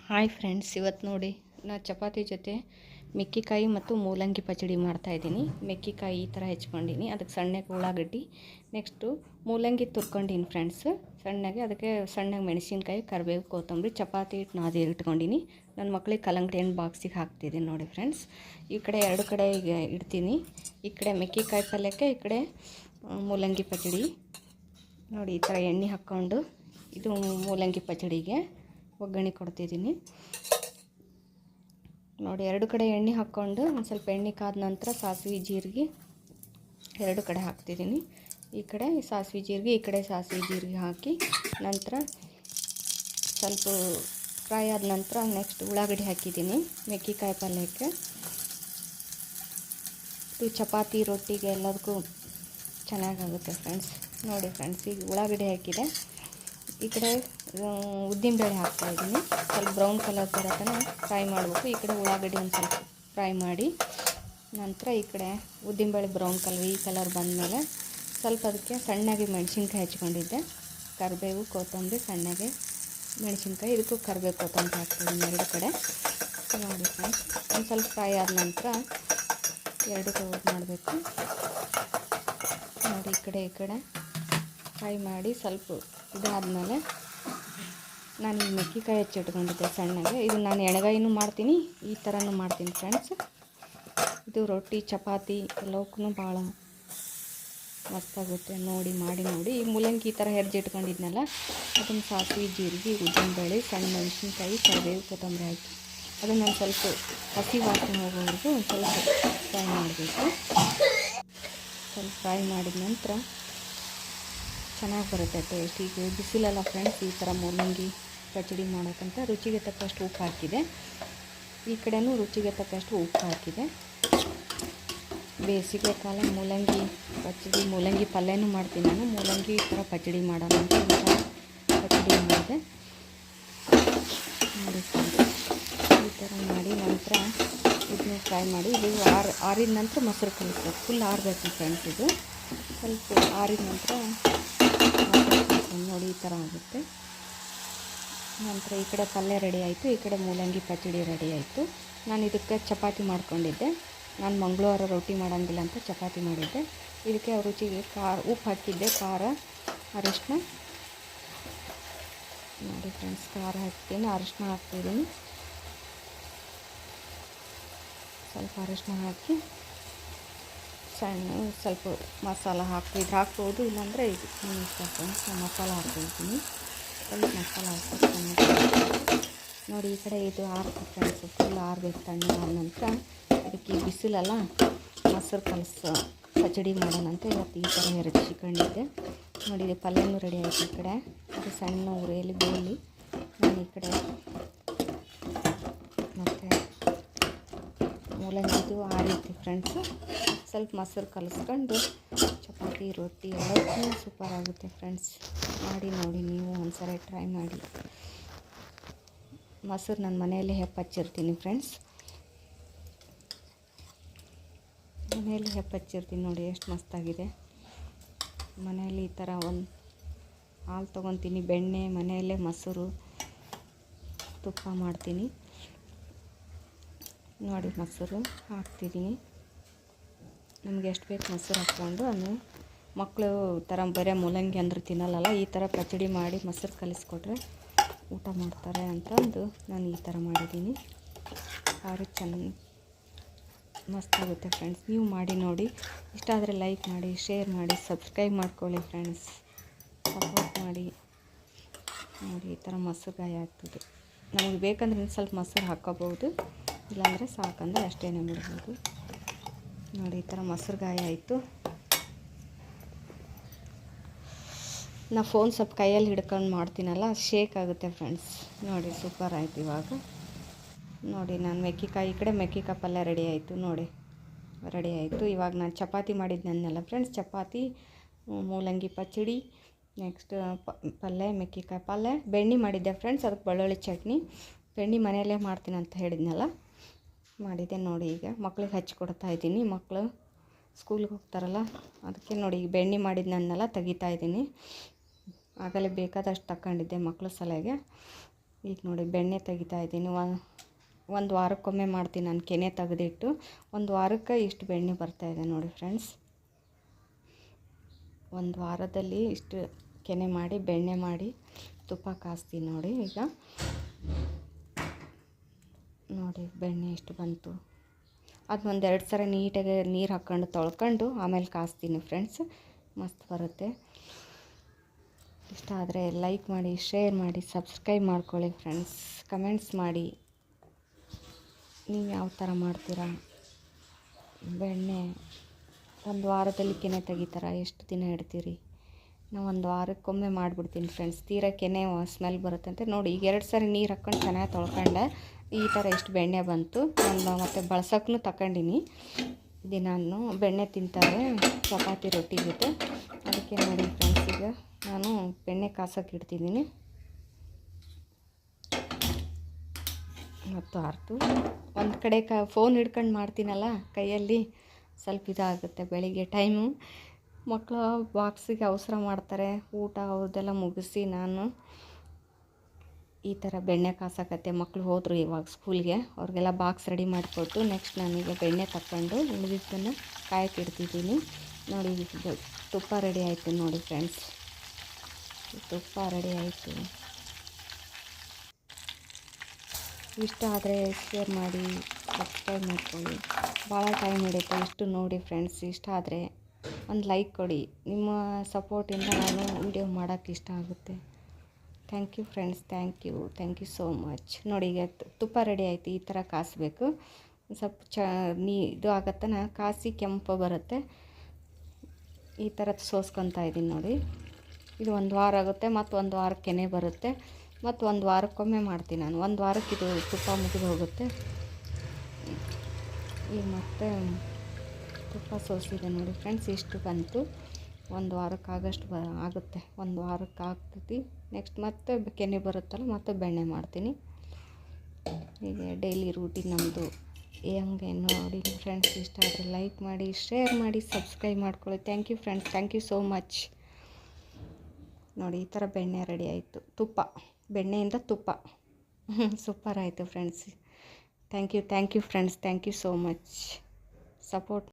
Hi friends, ಇವತ್ತು ನೋಡಿ ನಾನು ಚಪಾತಿ ಜೊತೆ ಮೆಕ್ಕಿಕಾಯಿ ಮತ್ತು ಮೂಲಂಗಿ ಪಚಡಿ ಮಾಡ್ತಾಯಿದ್ದೀನಿ. ಮೆಕ್ಕಿಕಾಯಿ ಈ ಥರ ಹೆಚ್ಕೊಂಡಿನಿ, ಅದಕ್ಕೆ ಸಣ್ಣಗೆ ಉಳ್ಳಾಗಡ್ಡಿ, ನೆಕ್ಸ್ಟು ಮೂಲಂಗಿ ತುರ್ಕೊಂಡಿನಿ ಫ್ರೆಂಡ್ಸ್ ಸಣ್ಣಗೆ. ಅದಕ್ಕೆ ಸಣ್ಣಗೆ ಮೆಣಸಿನ್ಕಾಯಿ, ಕರಿಬೇವು, ಕೊತ್ತಂಬರಿ, ಚಪಾತಿ ಹಿಟ್ಟು ನಾದಿ ಇಟ್ಕೊಂಡಿನಿ. ನನ್ನ ಮಕ್ಳಿಗೆ ಕಲ್ಲಂಗಡಿ ಹಣ್ಣು ಬಾಕ್ಸಿಗೆ ಹಾಕ್ತಿದ್ದೀನಿ ನೋಡಿ ಫ್ರೆಂಡ್ಸ್. ಈ ಕಡೆ ಎರಡು ಕಡೆ ಈಗ ಇಡ್ತೀನಿ. ಈ ಕಡೆ ಮೆಕ್ಕಿಕಾಯಿ ಪಲ್ಯಕ್ಕೆ, ಈ ಕಡೆ ಮೂಲಂಗಿ ಪಚಡಿ ನೋಡಿ. ಈ ಥರ ಎಣ್ಣೆ ಹಾಕ್ಕೊಂಡು ಇದು ಮೂಲಂಗಿ ಪಚಡಿಗೆ ಒಗ್ಗರಣೆ ಕೊಡ್ತಿದ್ದೀನಿ ನೋಡಿ. ಎರಡು ಕಡೆ ಎಣ್ಣೆ ಹಾಕ್ಕೊಂಡು ಒಂದು ಸ್ವಲ್ಪ ಎಣ್ಣೆ ಕಾದ ನಂತರ ಸಾಸಿವೆ ಜೀರಿಗೆ ಎರಡು ಕಡೆ ಹಾಕ್ತಿದ್ದೀನಿ. ಈ ಕಡೆ ಸಾಸಿವೆ ಜೀರಿಗೆ, ಈ ಕಡೆ ಸಾಸಿವೆ ಜೀರಿಗೆ ಹಾಕಿ ನಂತರ ಸ್ವಲ್ಪ ಫ್ರೈ ಆದ ನಂತರ ನೆಕ್ಸ್ಟ್ ಉಳ್ಳಾಗಡ್ಡಿ ಹಾಕಿದ್ದೀನಿ ಮೆಕ್ಕಿಕಾಯಿ ಪಲ್ಯಕ್ಕೆ. ಇದು ಚಪಾತಿ ರೊಟ್ಟಿಗೆ ಎಲ್ಲದಕ್ಕೂ ಚೆನ್ನಾಗಾಗುತ್ತೆ ಫ್ರೆಂಡ್ಸ್ ನೋಡಿ. ಫ್ರೆಂಡ್ಸ್ ಈಗ ಉಳ್ಳಾಗಡ್ಡಿ ಹಾಕಿದೆ. ಈ ಕಡೆ ಉದ್ದಿನಬೇಳೆ ಹಾಕ್ತಾಯಿದ್ದೀನಿ. ಸ್ವಲ್ಪ ಬ್ರೌನ್ ಕಲರ್ ಬರೋ ತನಕ ಫ್ರೈ ಮಾಡಬೇಕು. ಈ ಕಡೆ ಉಳ್ಳಾಗಡ್ಡಿ ಒಂದು ಸ್ವಲ್ಪ ಫ್ರೈ ಮಾಡಿ ನಂತರ ಈ ಕಡೆ ಉದ್ದಿನಬೇಳೆ ಬ್ರೌನ್ ಕಲರ್ ಈ ಕಲರ್ ಬಂದಮೇಲೆ ಸ್ವಲ್ಪ ಅದಕ್ಕೆ ಸಣ್ಣಗೆ ಮೆಣಸಿನ್ಕಾಯಿ ಹಚ್ಕೊಂಡಿದ್ದೆ, ಕರಿಬೇವು, ಕೊತ್ತಂಬರಿ, ಸಣ್ಣಗೆ ಮೆಣಸಿನ್ಕಾಯಿ, ಇದಕ್ಕೂ ಕರಿಬೇವು, ಕೊತ್ತಂಬರಿ ಹಾಕ್ತಿದ್ದೀನಿ ಎರಡು ಕಡೆ ನೋಡಿ ಫ್ರೆಂಡ್ಸ್. ಒಂದು ಸ್ವಲ್ಪ ಫ್ರೈ ಆದ ನಂತರ ಎರಡು ಮಾಡಬೇಕು ನೋಡಿ. ಈ ಕಡೆ ಫ್ರೈ ಮಾಡಿ ಸ್ವಲ್ಪ ಇದಾದಮೇಲೆ ನಾನು ಈ ಮೆಕ್ಕಿಕಾಯಿ ಹೆಚ್ಚಿಟ್ಕೊಂಡಿದ್ದೆ ಸಣ್ಣಗೆ. ಇದು ನಾನು ಎಣ್ಗಾಯಿನೂ ಮಾಡ್ತೀನಿ, ಈ ಥರನೂ ಮಾಡ್ತೀನಿ ಫ್ರೆಂಡ್ಸ್. ಇದು ರೊಟ್ಟಿ ಚಪಾತಿ ಎಲ್ಲವಕ್ಕೂ ಭಾಳ ಮಸ್ತಾಗುತ್ತೆ ನೋಡಿ, ಮಾಡಿ ನೋಡಿ. ಈ ಮೂಲಂಗಿ ಈ ಥರ ಹೆರ್ಜಿಟ್ಕೊಂಡಿದ್ನಲ್ಲ ಅದನ್ನು ಸಾಸಿವೆ ಜೀರಿಗೆ, ಉದ್ದಿನಬೇಳೆ, ಸಣ್ಣ ಮೆಣಸಿನ್ಕಾಯಿ, ಕರಿಬೇವು, ಕೊತ್ತಂಬರಿ ಹಾಕಿ ಅದನ್ನು ಒಂದು ಸ್ವಲ್ಪ ಹಸಿ ವಾಸನೆ ಹೋಗೋವರೆಗೂ ಒಂದು ಸ್ವಲ್ಪ ಫ್ರೈ ಮಾಡಬೇಕು. ಸ್ವಲ್ಪ ಫ್ರೈ ಮಾಡಿದ ನಂತರ ಚೆನ್ನಾಗಿ ಬರುತ್ತೆ ಟೇಸ್ಟ್. ಈಗ ಬಿಸಿಲಲ್ಲ ಫ್ರೆಂಡ್ಸ್, ಈ ಥರ ಮೂಲಂಗಿ ಪಚಡಿ ಮಾಡೋಕ್ಕಂತ ರುಚಿಗೆ ತಕ್ಕಷ್ಟು ಉಪ್ಪು ಹಾಕಿದೆ. ಈ ಕಡೆನೂ ರುಚಿಗೆ ತಕ್ಕಷ್ಟು ಉಪ್ಪು ಹಾಕಿದೆ. ಬೇಸಿಗೆ ಕಾಲ ಮೂಲಂಗಿ ಪಚಡಿ, ಮೂಲಂಗಿ ಪಲ್ಯನೂ ಮಾಡ್ತೀನಿ ನಾನು. ಮೂಲಂಗಿ ಈ ಥರ ಪಚಡಿ ಮಾಡೋಣ ಅಂತ ಈ ಥರ ಪಚಡಿ ಮಾಡಿದೆ ನೋಡಿ ಫ್ರೆಂಡ್ಸ್. ಈ ಥರ ಮಾಡಿ ನಂತರ ಇದನ್ನು ಫ್ರೈ ಮಾಡಿ ಇದು ಆರಿದ ನಂತರ ಮೊಸರು ಕಲಿಸ್ಬೇಕು. ಫುಲ್ ಆರಬೇಕು ಫ್ರೆಂಡ್ಸ್. ಇದು ಸ್ವಲ್ಪ ಆರಿದ ನಂತರ ನೋಡಿ ಈ ಥರ ಆಗುತ್ತೆ. ನಂತರ ಈ ಕಡೆ ಪಲ್ಯ ರೆಡಿ ಆಯಿತು, ಈ ಕಡೆ ಮೂಲಂಗಿ ಪಚಡಿ ರೆಡಿ ಆಯಿತು. ನಾನು ಇದಕ್ಕೆ ಚಪಾತಿ ಮಾಡ್ಕೊಂಡಿದ್ದೆ. ನಾನು ಮಂಗಳವಾರ ರೊಟ್ಟಿ ಮಾಡೋಂಗಿಲ್ಲ ಅಂತ ಚಪಾತಿ ಮಾಡಿದ್ದೆ. ಇದಕ್ಕೆ ರುಚಿಗೆ ಉಪ್ಪು ಹಾಕಿದ್ದೆ, ಖಾರ, ಅರಿಶಿನ ನೋಡಿ ಫ್ರೆಂಡ್ಸ್. ಖಾರ ಹಾಕ್ತೀನಿ, ಅರಿಶಿನ ಹಾಕ್ತಿದ್ದೀನಿ. ಸ್ವಲ್ಪ ಅರಿಶಿನ ಹಾಕಿ ಸಣ್ಣ ಸ್ವಲ್ಪ ಮಸಾಲ ಹಾಕ್ಬೋದು, ಇಲ್ಲಾಂದರೆ ಇದು ಇಷ್ಟ ಫ್ರೆಂಡ್ಸ್. ನಾನು ಮಸಾಲ ಹಾಕ್ತಿದ್ದೀನಿ, ಸ್ವಲ್ಪ ಮಸಾಲ ಹಾಕ್ಬೇಕು ನೋಡಿ. ಈ ಕಡೆ ಇದು ಆರ್ಬೇಕು ಫ್ರೆಂಡ್ಸ್, ಫುಲ್ ಆರಬೇಕು. ತಣ್ಣಗಾದ ನಂತರ ಇದಕ್ಕೆ ಬಿಸಿಲಲ್ಲ ಮೊಸರು ಪಚಡಿ ಮಾಡೋಣ ಅಂತ ಇವತ್ತು ಈ ಥರ ಹೆರಚಿಕೊಂಡಿದ್ದೆ ನೋಡಿ. ಇದು ಪಲ್ಯನೂ ರೆಡಿ ಆಯಿತು. ಈ ಕಡೆ ಅದು ಸಣ್ಣ ಉರಿಯಲ್ಲಿ ಬೇಲಿ ನಾನು ಈ ಕಡೆ ಮತ್ತು ಮೂಲಂಗಿದು ಆರೈತಿ ಫ್ರೆಂಡ್ಸು. ಸ್ವಲ್ಪ ಮೊಸರು ಕಲಿಸ್ಕೊಂಡು ಚಪಾತಿ ರೊಟ್ಟಿ ಎಲ್ಲದಕ್ಕೂ ಸೂಪರ್ ಆಗುತ್ತೆ ಫ್ರೆಂಡ್ಸ್. ಮಾಡಿ ನೋಡಿ, ನೀವು ಒಂದ್ಸರಿ ಟ್ರೈ ಮಾಡಿ. ಮೊಸರು ನಾನು ಮನೆಯಲ್ಲೇ ಹಚ್ಚಿರ್ತೀನಿ ಫ್ರೆಂಡ್ಸ್, ಮನೆಯಲ್ಲಿ ಹಚ್ಚಿರ್ತೀನಿ ನೋಡಿ. ಎಷ್ಟು ಮಸ್ತಾಗಿದೆ. ಮನೆಯಲ್ಲಿ ಈ ಥರ ಒಂದು ಹಾಲು ತೊಗೊತೀನಿ, ಬೆಣ್ಣೆ ಮನೆಯಲ್ಲೇ, ಮೊಸರು, ತುಪ್ಪ ಮಾಡ್ತೀನಿ ನೋಡಿ. ಮೊಸರು ಹಾಕ್ತಿದ್ದೀನಿ, ನಮಗೆ ಎಷ್ಟು ಬೇಕು ಮೊಸರು ಹಾಕ್ಕೊಂಡು. ಅದು ಮಕ್ಕಳು ಥರ ಬರೀ ಮೂಲಂಗಿ ಅಂದ್ರೆ ತಿನ್ನಲ್ಲ, ಈ ಥರ ಪಚಡಿ ಮಾಡಿ ಮೊಸರು ಕಲಿಸ್ಕೊಟ್ರೆ ಊಟ ಮಾಡ್ತಾರೆ ಅಂತಂದು ನಾನು ಈ ಥರ ಮಾಡಿದ್ದೀನಿ. ಭಾರಿ ಚೆನ್ನಾಗಿ ಮಸ್ತಾಗುತ್ತೆ ಫ್ರೆಂಡ್ಸ್. ನೀವು ಮಾಡಿ ನೋಡಿ. ಇಷ್ಟ ಆದರೆ ಲೈಕ್ ಮಾಡಿ, ಶೇರ್ ಮಾಡಿ, ಸಬ್ಸ್ಕ್ರೈಬ್ ಮಾಡ್ಕೊಳ್ಳಿ ಫ್ರೆಂಡ್ಸ್. ಸಪೋರ್ಟ್ ಮಾಡಿ ನೋಡಿ. ಈ ಥರ ಮೊಸರುಗಾಯಿ ಆಗ್ತದೆ. ನಮಗೆ ಬೇಕಂದ್ರೆ ಇನ್ನು ಸ್ವಲ್ಪ ಮೊಸರು ಹಾಕ್ಕೋಬೋದು, ಇಲ್ಲಾಂದರೆ ಸಾಕಂದರೆ ಅಷ್ಟೇ ಬಿಡ್ಬೋದು ನೋಡಿ. ಈ ಥರ ಮೊಸರುಗಾಯಿ ಆಯಿತು. ನಾ ಫೋನ್ ಸ್ವಲ್ಪ ಕೈಯಲ್ಲಿ ಹಿಡ್ಕೊಂಡು ಮಾಡ್ತೀನಲ್ಲ, ಶೇಕ್ ಆಗುತ್ತೆ ಫ್ರೆಂಡ್ಸ್ ನೋಡಿ. ಸೂಪರ್ ಆಯಿತು ಇವಾಗ ನೋಡಿ. ನಾನು ಮೆಕ್ಕಿಕಾಯಿ, ಈ ಕಡೆ ಮೆಕ್ಕಿಕಾಯಿ ಪಲ್ಯ ರೆಡಿ ಆಯಿತು ನೋಡಿ, ರೆಡಿ ಆಯಿತು. ಇವಾಗ ನಾನು ಚಪಾತಿ ಮಾಡಿದ್ನಲ್ಲ ಫ್ರೆಂಡ್ಸ್, ಚಪಾತಿ, ಮೂಲಂಗಿ ಪಚಡಿ, ನೆಕ್ಸ್ಟ್ ಪಲ್ಯ, ಮೆಕ್ಕಿಕಾಯಿ ಪಲ್ಯ, ಬೆಣ್ಣೆ ಮಾಡಿದ್ದೆ ಫ್ರೆಂಡ್ಸ್. ಅದಕ್ಕೆ ಬೆಳ್ಳುಳ್ಳಿ ಚಟ್ನಿ, ಬೆಣ್ಣೆ ಮನೆಯಲ್ಲೇ ಮಾಡ್ತೀನಿ ಅಂತ ಹೇಳಿದ್ನಲ್ಲ, ಮಾಡಿದ್ದೆ ನೋಡಿ. ಈಗ ಮಕ್ಳಿಗೆ ಹಚ್ಕೊಡ್ತಾ ಇದ್ದೀನಿ. ಮಕ್ಕಳು ಸ್ಕೂಲ್ಗೆ ಹೋಗ್ತಾರಲ್ಲ, ಅದಕ್ಕೆ ನೋಡಿ ಈಗ ಬೆಣ್ಣೆ ಮಾಡಿದ್ನನ್ನೆಲ್ಲ ತೆಗಿತಾಯಿದ್ದೀನಿ. ಆಗಲೇ ಬೇಕಾದಷ್ಟು ತಗೊಂಡಿದ್ದೆ ಮಕ್ಕಳ ಸಲಹೆಗೆ. ಈಗ ನೋಡಿ ಬೆಣ್ಣೆ ತೆಗಿತಾ ಇದ್ದೀನಿ. ಒಂದು ವಾರಕ್ಕೊಮ್ಮೆ ಮಾಡ್ತೀನಿ ನಾನು ಕೆನೆ ತೆಗೆದಿಟ್ಟು. ಒಂದು ವಾರಕ್ಕೆ ಇಷ್ಟು ಬೆಣ್ಣೆ ಬರ್ತಾಯಿದೆ ನೋಡಿ ಫ್ರೆಂಡ್ಸ್. ಒಂದು ವಾರದಲ್ಲಿ ಇಷ್ಟು ಕೆನೆ ಮಾಡಿ ಬೆಣ್ಣೆ ಮಾಡಿ ತುಪ್ಪ ಕಾಸ್ತೀನಿ ನೋಡಿ. ಈಗ ನೋಡಿ ಬೆಣ್ಣೆ ಎಷ್ಟು ಬಂತು. ಅದನ್ನೊಂದು 2 ಸಲ ನೀಟಾಗಿ ನೀರು ಹಾಕ್ಕೊಂಡು ತೊಳ್ಕೊಂಡು ಆಮೇಲೆ ಕಾಸ್ತೀನಿ ಫ್ರೆಂಡ್ಸ್. ಮಸ್ತ್ ಬರುತ್ತೆ. ಇಷ್ಟ ಆದರೆ ಲೈಕ್ ಮಾಡಿ, ಶೇರ್ ಮಾಡಿ, ಸಬ್ಸ್ಕ್ರೈಬ್ ಮಾಡ್ಕೊಳ್ಳಿ ಫ್ರೆಂಡ್ಸ್. ಕಮೆಂಟ್ಸ್ ಮಾಡಿ ನೀವು ಯಾವ ಥರ ಮಾಡ್ತೀರಾ. ಬೆಣ್ಣೆ ಒಂದು ವಾರದಲ್ಲಿ ಕೆನೆ ತೆಗಿತಾರ, ಎಷ್ಟು ದಿನ ಇಡ್ತೀರಿ? ನಾವು ಒಂದು ವಾರಕ್ಕೊಮ್ಮೆ ಮಾಡಿಬಿಡ್ತೀನಿ ಫ್ರೆಂಡ್ಸ್. ತೀರಾ ಕೆನೆ ಸ್ಮೆಲ್ ಬರುತ್ತೆ ಅಂತ ನೋಡಿ. ಈಗ 2 ಸರಿ ನೀರು ಹಾಕ್ಕೊಂಡು ಚೆನ್ನಾಗಿ ತೊಳ್ಕೊಂಡೆ. ಈ ಥರ ಇಷ್ಟು ಬೆಣ್ಣೆ ಬಂತು. ನಾನು ಮತ್ತು ಬಳಸೋಕ್ಕೂ ತಗೊಂಡಿನಿ. ದಿನಾನು ಬೆಣ್ಣೆ ತಿಂತಾರೆ ಚಪಾತಿ ರೊಟ್ಟಿ ಜೊತೆ. ಅದಕ್ಕೆ ನೋಡಿ ಫ್ರೆಂಡ್ಸ್, ಈಗ ನಾನು ಬೆಣ್ಣೆ ಕಾಸೋಕೆ ಇಡ್ತಿದ್ದೀನಿ. ಮತ್ತು ಆರ್ತು ಒಂದು ಕಡೆ ಫೋನ್ ಹಿಡ್ಕೊಂಡು ಮಾಡ್ತೀನಲ್ಲ ಕೈಯಲ್ಲಿ, ಸ್ವಲ್ಪ ಇದಾಗುತ್ತೆ. ಬೆಳಿಗ್ಗೆ ಟೈಮು ಮಕ್ಕಳು ಬಾಕ್ಸಿಗೆ ಅವಸರ ಮಾಡ್ತಾರೆ, ಊಟ ಅವ್ರದ್ದೆಲ್ಲ ಮುಗಿಸಿ ನಾನು ಈ ಥರ ಬೆಣ್ಣೆ ಕಾಸಕತ್ತೆ. ಮಕ್ಕಳು ಹೋದರು ಇವಾಗ ಸ್ಕೂಲ್ಗೆ, ಅವ್ರಿಗೆಲ್ಲ ಬಾಕ್ಸ್ ರೆಡಿ ಮಾಡಿಕೊಟ್ಟು ನೆಕ್ಸ್ಟ್ ನಾನೀಗ ಬೆಣ್ಣೆ ತಗೊಂಡು ಉಳಿದಿದ್ದನ್ನು ಕಾಯಕ್ಕೆ ಇಡ್ತಿದ್ದೀನಿ. ನೋಡಿ ತುಪ್ಪ ರೆಡಿ ಆಯಿತು ನೋಡಿ ಫ್ರೆಂಡ್ಸ್. ತುಪ್ಪ ರೆಡಿ ಆಯಿತು. ಇಷ್ಟ ಆದರೆ ಶೇರ್ ಮಾಡಿ, ಸಬ್ಸ್ಕ್ರೈಬ್ ಮಾಡ್ಕೊಳ್ಳಿ. ಭಾಳ ಟೈಮ್ ಹಿಡಿಯುತ್ತೆ ಇಷ್ಟು ನೋಡಿ ಫ್ರೆಂಡ್ಸ್. ಇಷ್ಟ ಆದರೆ ಒಂದು ಲೈಕ್ ಕೊಡಿ. ನಿಮ್ಮ ಸಪೋರ್ಟಿಂದ ನಾನು ವಿಡಿಯೋ ಮಾಡೋಕ್ಕೆ ಇಷ್ಟ ಆಗುತ್ತೆ. Thank you friends, thank you so much. ನೋಡಿ ಈಗ ತುಪ್ಪ ರೆಡಿ ಆಯಿತು. ಈ ಥರ ಕಾಸಬೇಕು. ಸ್ವಲ್ಪ ಇದು ಆಗತ್ತನ ಕಾಸಿ ಕೆಂಪು ಬರುತ್ತೆ. ಈ ಥರ ಸೋಸ್ಕೊತಾ ಇದ್ದೀನಿ ನೋಡಿ. ಇದು 1 ವಾರ ಆಗುತ್ತೆ. ಮತ್ತು 1 ವಾರಕ್ಕೆ ಕೆನೆ ಬರುತ್ತೆ. ಮತ್ತು 1 ವಾರಕ್ಕೊಮ್ಮೆ ಮಾಡ್ತೀನಿ ನಾನು. 1 ವಾರಕ್ಕೆ ಇದು ತುಪ್ಪ ಮುಗಿದು ಹೋಗುತ್ತೆ. ಈಗ ಮತ್ತೆ ತುಪ್ಪ ಸೋಸಿದೆ ನೋಡಿ ಫ್ರೆಂಡ್ಸ್. ಇಷ್ಟು ಬಂತು. 1 ವಾರಕ್ಕೆ ಆಗಷ್ಟು ಆಗುತ್ತೆ. 1 ವಾರಕ್ಕೆ ಆಗ್ತೈತಿ. ನೆಕ್ಸ್ಟ್ ಮತ್ತೆ ಕೆನೆ ಬರುತ್ತಲ್ಲ, ಮತ್ತೆ ಬೆಣ್ಣೆ ಮಾಡ್ತೀನಿ. ಹೀಗೆ ಡೈಲಿ ರೂಟೀನ್ ನಮ್ಮದು ಹೆಂಗೆ ನೋಡಿ ಫ್ರೆಂಡ್ಸ್. ಇಷ್ಟ ಆದರೆ ಲೈಕ್ ಮಾಡಿ, ಶೇರ್ ಮಾಡಿ, ಸಬ್ಸ್ಕ್ರೈಬ್ ಮಾಡ್ಕೊಳ್ಳಿ. Thank you friends, thank you so much. ನೋಡಿ ಈ ಥರ ಬೆಣ್ಣೆ ರೆಡಿ ಆಯಿತು. ತುಪ್ಪ, ಬೆಣ್ಣೆಯಿಂದ ತುಪ್ಪ ಸೂಪರ್ ಆಯಿತು friends. Thank you friends, thank you so much support.